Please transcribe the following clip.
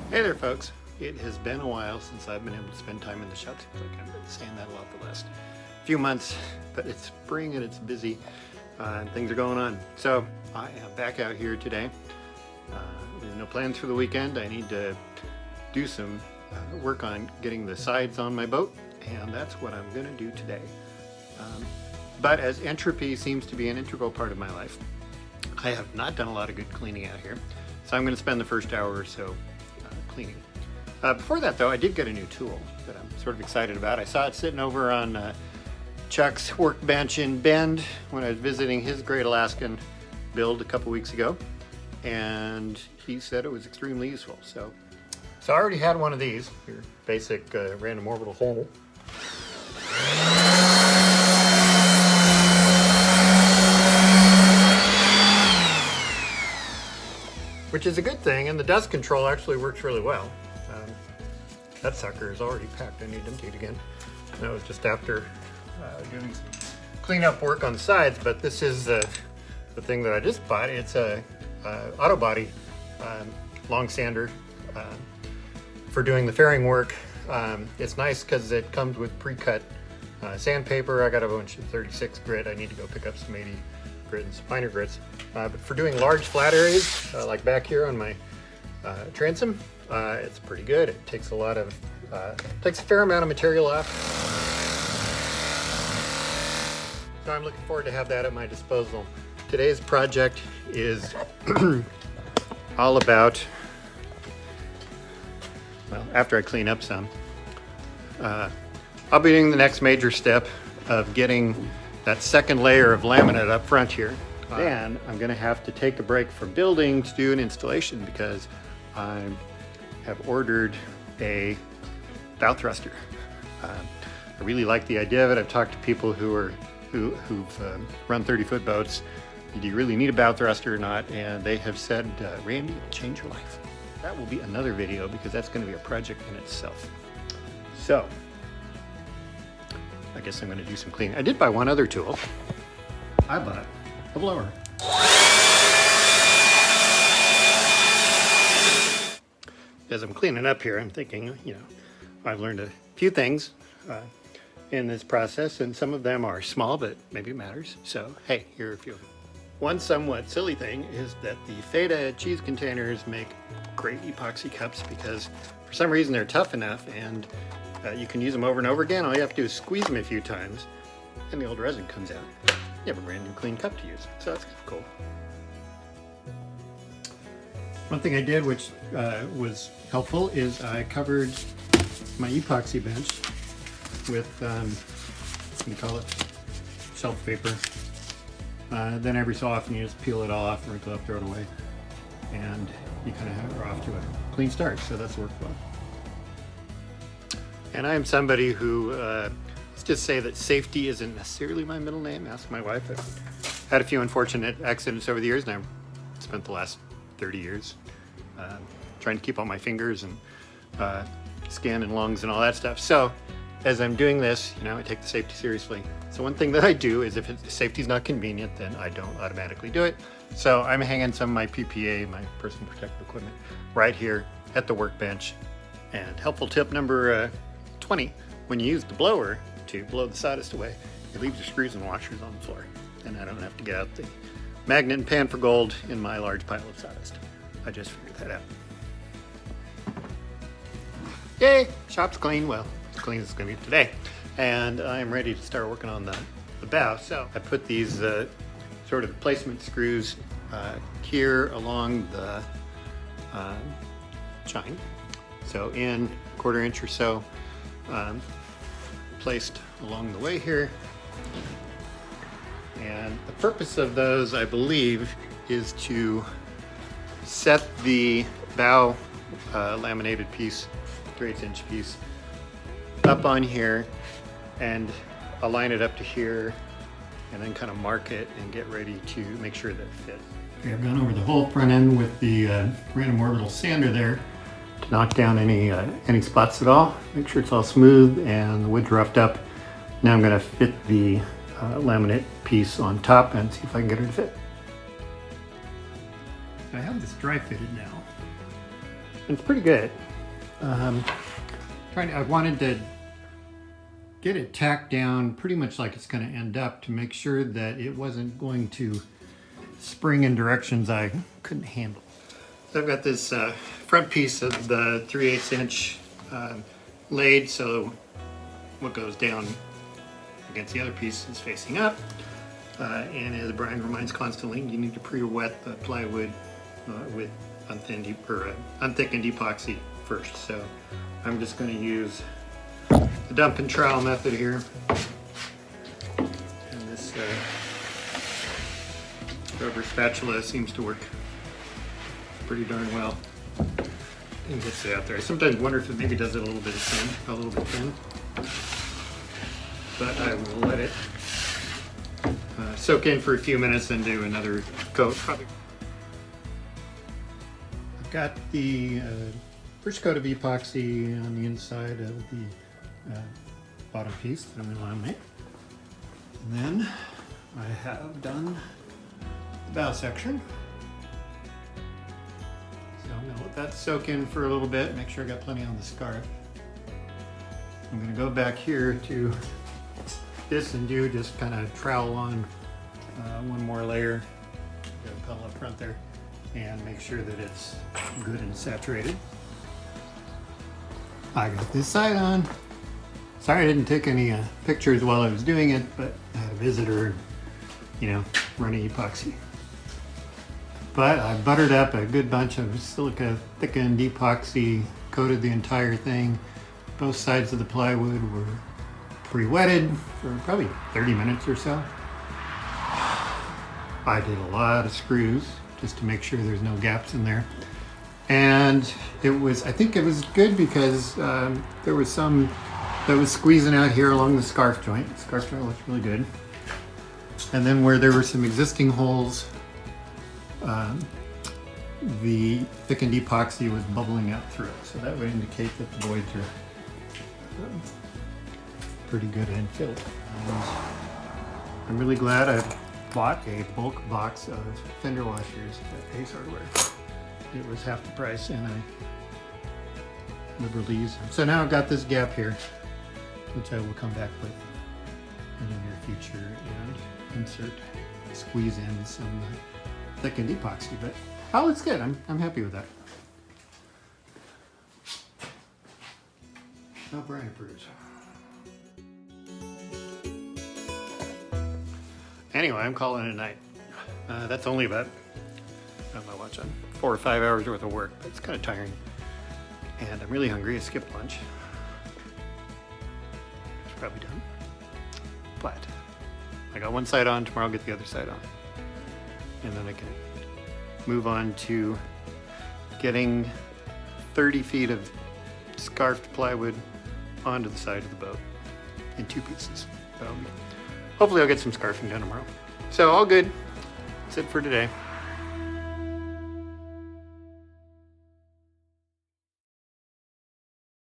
Hey there folks, it has been a while since I've been able to spend time in the shop. Seems like I've been saying that a lot the last few months, but it's spring and it's busy and things are going on. So I am back out here today. There's no plans for the weekend. I need to do some work on getting the sides on my boat, and that's what I'm going to do today. But as entropy seems to be an integral part of my life, I have not done a lot of good cleaning out here. So I'm going to spend the first hour or so cleaning. Before that though, I did get a new tool that I'm sort of excited about. I saw it sitting over on Chuck's workbench in Bend when I was visiting his Great Alaskan build a couple weeks ago, and he said it was extremely useful. So I already had one of these, your basic random orbital hole. Which is a good thing, and the dust control actually works really well. That sucker is already packed. I need to empty it again. That was just after doing some cleanup work on the sides, but this is the thing that I just bought. It's a auto body long sander for doing the fairing work. It's nice because it comes with pre-cut sandpaper. I got a bunch of 36 grit. I need to go pick up some 80 grit and some finer grits. But for doing large flat areas, like back here on my transom, it's pretty good. It takes takes a fair amount of material off. So I'm looking forward to have that at my disposal. Today's project is all about, well, after I clean up some, I'll be doing the next major step of getting that second layer of laminate up front here. Then I'm going to have to take a break from building to do an installation because I have ordered a bow thruster. I really like the idea of it. I've talked to people who've run 30-foot boats. Do you really need a bow thruster or not? And they have said, Randy, it'll change your life. That will be another video because that's going to be a project in itself. So I guess I'm going to do some cleaning. I did buy one other tool. I bought a blower. As I'm cleaning up here, I'm thinking, I've learned a few things in this process, and some of them are small, but maybe it matters. So, hey, here are a few. One somewhat silly thing is that the Feta cheese containers make great epoxy cups because for some reason they're tough enough and you can use them over and over again. All you have to do is squeeze them a few times and the old resin comes out. You have a brand new clean cup to use. So that's kind of cool. One thing I did which was helpful is I covered my epoxy bench with, what do you call it, shelf paper. Then every so often you just peel it all off, wrinkle up, throw it away, and you kind of are off to a clean start. So that's worked well. And I am somebody who, let's just say that safety isn't necessarily my middle name. Ask my wife. I've had a few unfortunate accidents over the years, and I've spent the last 30 years trying to keep all my fingers and skin and lungs and all that stuff. So as I'm doing this, I take the safety seriously. So one thing that I do is if safety is not convenient, then I don't automatically do it. So I'm hanging some of my PPA, my personal protective equipment, right here at the workbench. And helpful tip number 20, when you use the blower to blow the sawdust away, it leaves your screws and washers on the floor. And I don't have to get out the magnet and pan for gold in my large pile of sawdust. I just figured that out. Yay, shop's clean. Well, as clean as it's gonna be today. And I'm ready to start working on the bow. So I put these sort of placement screws here along the chine. So in a 1/4 inch or so, placed along the way here. And the purpose of those, I believe, is to set the bow laminated piece, 3/8 inch piece, up on here and align it up to here and then kind of mark it and get ready to make sure that it fits. Okay, I've gone over the whole front end with the random orbital sander there to knock down any spots at all. Make sure it's all smooth and the wood's roughed up. Now I'm going to fit the laminate piece on top and see if I can get it to fit. I have this dry fitted now. It's pretty good. I wanted to get it tacked down pretty much like it's going to end up to make sure that it wasn't going to spring in directions I couldn't handle. So I've got this front piece of the 3/8 inch laid, so what goes down against the other piece is facing up. And as Brian reminds constantly, you need to pre-wet the plywood with unthickened epoxy first. So I'm just going to use the dump and trowel method here. And this rubber spatula seems to work pretty darn well. And gets it out there. I sometimes wonder if it maybe does it a little bit thin. But I will let it soak in for a few minutes and do another coat. I've got the first coat of epoxy on the inside of the bottom piece that I'm going to laminate. And then I have done the bow section. So I'm going to let that soak in for a little bit, make sure I got plenty on the scarf. I'm going to go back here to this and do just kind of trowel on one more layer. Got a puddle up front there, and make sure that it's good and saturated. I got this side on. Sorry I didn't take any pictures while I was doing it, but I had a visitor, running epoxy. But I buttered up a good bunch of silica thickened epoxy, coated the entire thing. Both sides of the plywood were pre-wetted for probably 30 minutes or so. I did a lot of screws just to make sure there's no gaps in there. And I think it was good because there was some that was squeezing out here along the scarf joint. The scarf joint looks really good. And then where there were some existing holes, the thickened epoxy was bubbling out through it. So that would indicate that the voids are pretty good and filled. And I'm really glad I bought a bulk box of fender washers at Ace Hardware. It was half the price, and I liberally used them. So now I've got this gap here, which I will come back with in the near future and squeeze in some thickened epoxy. But oh, it's good. I'm happy with that. Now Brian approves. Anyway, I'm calling it a night. That's only about, I don't know, watch on 4 or 5 hours worth of work, but it's kind of tiring. And I'm really hungry. I skipped lunch. It's probably done. But I got one side on, tomorrow I'll get the other side on. And then I can move on to getting 30 feet of scarfed plywood onto the side of the boat in 2 pieces. Hopefully I'll get some scarfing done tomorrow. So all good. That's it for today.